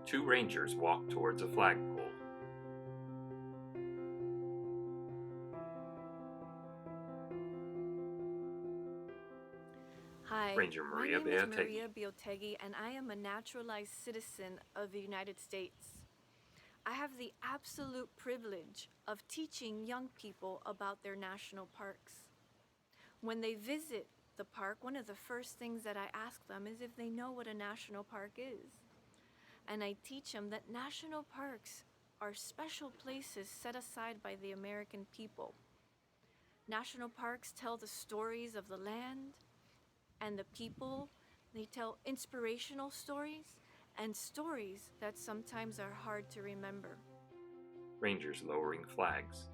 Two rangers walk towards a flagpole. Hi, Ranger Maria my name is Beategi. Maria Beategi, and I am a naturalized citizen of the United States. I have the absolute privilege of teaching young people about their national parks. When they visit the park, one of the first things that I ask them is if they know what a national park is. And I teach them that national parks are special places set aside by the American people. National parks tell the stories of the land and the people. They tell inspirational stories and stories that sometimes are hard to remember. Rangers lowering flags.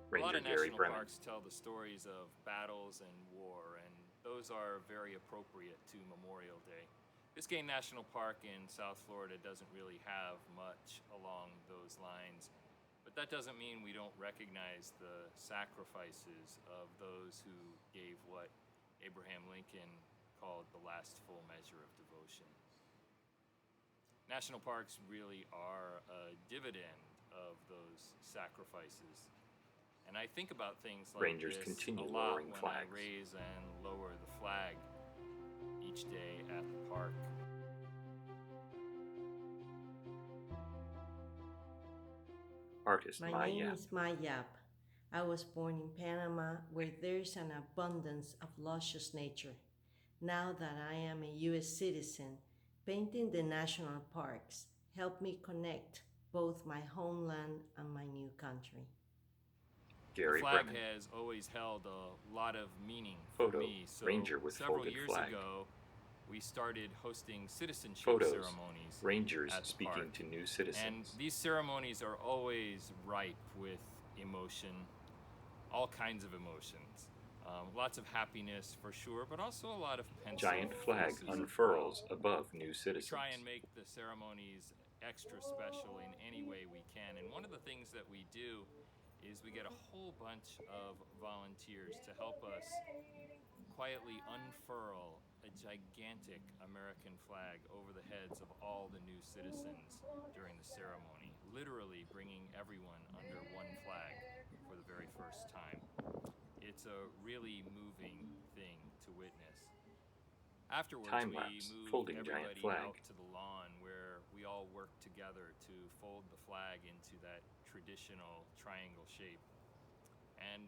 A lot Ranger of Gary national Bremen. parks tell the stories of battles and war, and those are very appropriate to Memorial Day. Biscayne National Park in South Florida doesn't really have much along those lines, but that doesn't mean we don't recognize the sacrifices of those who gave what Abraham Lincoln called the last full measure of devotion. National parks really are a dividend of those sacrifices. And I think about things like Rangers this continue a lot lowering when flags. I raise and lower the flag each day at the park. Artist My name is Maya. I was born in Panama, where there's an abundance of luscious nature. Now that I am a U.S. citizen, painting the national parks helped me connect both my homeland and my new country. Gary The flag Bremen. has always held a lot of meaning Photo. for me. So Ranger with several folded years flag. ago, we started hosting citizenship Photos. ceremonies Rangers at the speaking park. to new And citizens. these ceremonies are always ripe with emotion, all kinds of emotions. Lots of happiness for sure, but also a lot of pensive Giant flag faces as unfurls well. above new We citizens. try and make the ceremonies extra special in any way we can. And one of the things that we do is we get a whole bunch of volunteers to help us quietly unfurl a gigantic American flag over the heads of all the new citizens during the ceremony, literally bringing everyone under one flag for the very first time. It's a really moving thing to witness. Afterwards, Time we lapse, moved folding giant everybody flag. out to the lawn where we all worked together to fold the flag into that traditional triangle shape. And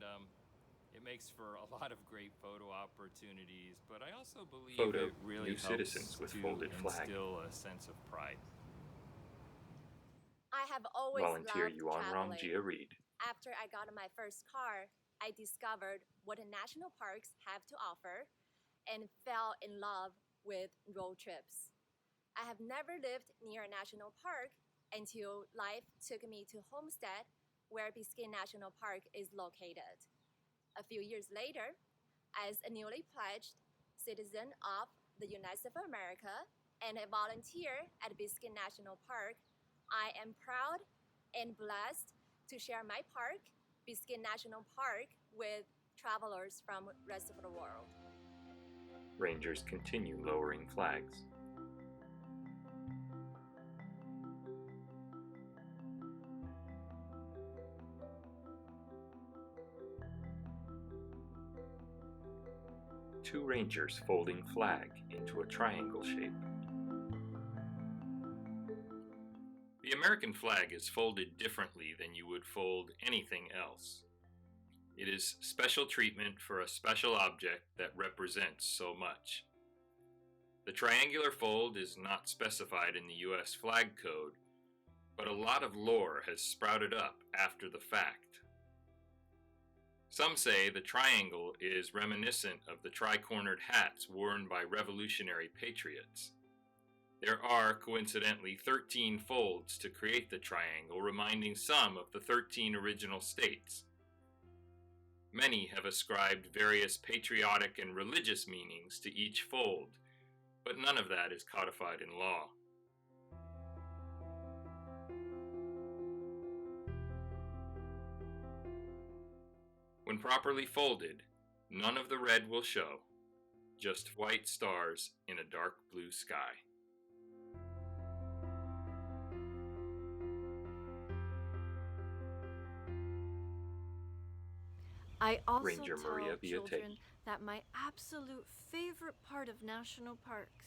it makes for a lot of great photo opportunities, but I also believe Photo. it really New helps citizens with to folded flag. instill a sense of pride. I have always Volunteer loved Yuan traveling. Rangjia Reed. After I got my first car, I discovered what the national parks have to offer and fell in love with road trips. I have never lived near a national park until life took me to Homestead, where Biscayne National Park is located. A few years later, as a newly pledged citizen of the United States of America and a volunteer at Biscayne National Park, I am proud and blessed to share my park, Biscayne National Park, with travelers from the rest of the world. Rangers continue lowering flags. Two rangers folding flag into a triangle shape. The American flag is folded differently than you would fold anything else. It is special treatment for a special object that represents so much. The triangular fold is not specified in the U.S. flag code, but a lot of lore has sprouted up after the fact. Some say the triangle is reminiscent of the tri-cornered hats worn by Revolutionary patriots. There are, coincidentally, 13 folds to create the triangle, reminding some of the 13 original states. Many have ascribed various patriotic and religious meanings to each fold, but none of that is codified in law. When properly folded, none of the red will show, just white stars in a dark blue sky. I also Ranger tell Maria children Viategi. that my absolute favorite part of national parks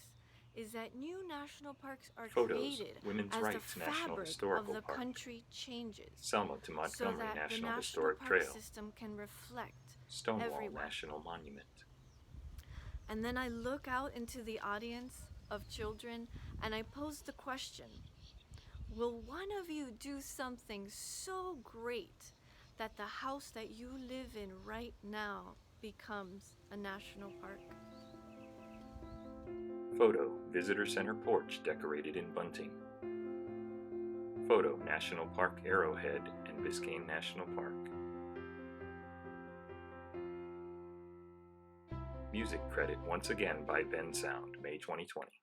is that new national parks are Photos, created Women's as the Rights National fabric Historical of the Park. country changes, Selma to so Montgomery that the National national Historic park Trail. system can reflect Stonewall everyone. National Monument. And then I look out into the audience of children and I pose the question, will one of you do something so great that the house that you live in right now becomes a national park? Photo, Visitor Center porch decorated in bunting. Photo, National Park Arrowhead and Biscayne National Park. Music credit once again by Ben Sound, May 2020.